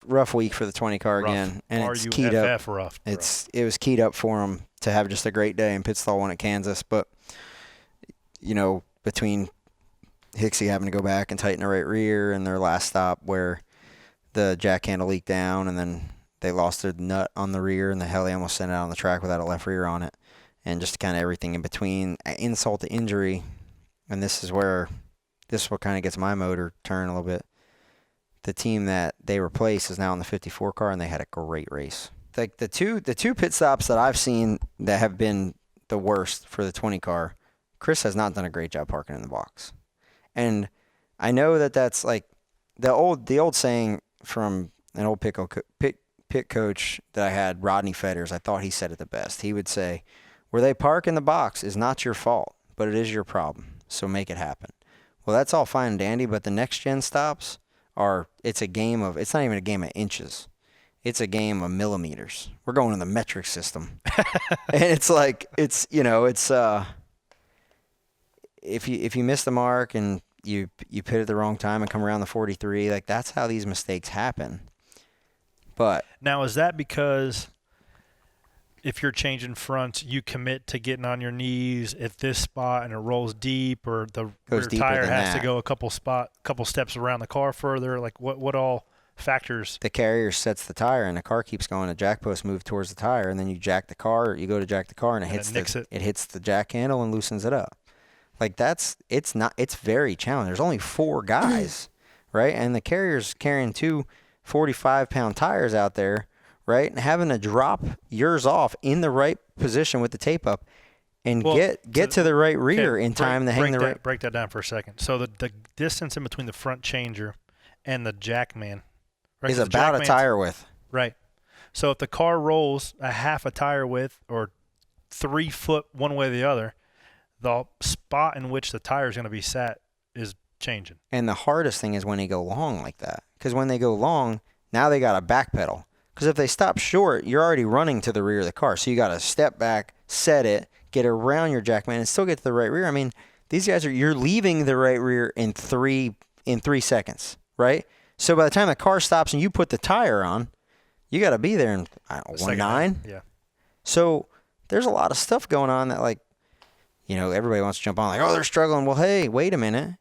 rough week for the 20 car Rough. again, and it's keyed up. R-U-F-F rough. It was keyed up for him to have just a great day in pit stall one at Kansas, but between Hicksey having to go back and tighten the right rear and their last stop where the jack handle leaked down and then they lost their nut on the rear and the hell they almost sent it out on the track without a left rear on it, and just kind of everything in between, insult to injury, and this is what kind of gets my motor turning a little bit. The team that they replaced is now in the 54 car, and they had a great race. Like the two pit stops that I've seen that have been the worst for the 20 car, Chris has not done a great job parking in the box. And I know that's like the old saying from an old pit coach that I had, Rodney Fetters. I thought he said it the best. He would say, where they park in the box is not your fault, but it is your problem. So make it happen. Well, that's all fine and dandy, but the next gen stops it's not even a game of inches. It's a game of millimeters. We're going to the metric system. And it's like, if you miss the mark and you pit at the wrong time and come around the 43, like that's how these mistakes happen. But now, is that because if you're changing fronts, you commit to getting on your knees at this spot and it rolls deep, or the rear tire has to go a couple steps around the car further? Like what all factors? The carrier sets the tire and the car keeps going. The jack post moves towards the tire, and then you jack the car. You go to jack the car and it hits the jack handle and loosens it up. Like it's very challenging. There's only 4 guys, right? And the carrier's carrying 2 45-pound tires out there, right? And having to drop yours off in the right position with the tape up and get to the right rear in time to hang the right. Break that down for a second. So the distance in between the front changer and the jack man, right, is about a tire width. Right. So if the car rolls a half a tire width or 3 foot one way or the other, the spot in which the tire is going to be sat is changing. And the hardest thing is when they go long like that. Because when they go long, now they got to backpedal. Because if they stop short, you're already running to the rear of the car. So you got to step back, set it, get around your jackman, and still get to the right rear. I mean, these guys you're leaving the right rear in 3 seconds, right? So by the time the car stops and you put the tire on, you got to be there in 1.9. Yeah. So there's a lot of stuff going on that, like, everybody wants to jump on, like, oh, they're struggling. Well, hey, wait a minute.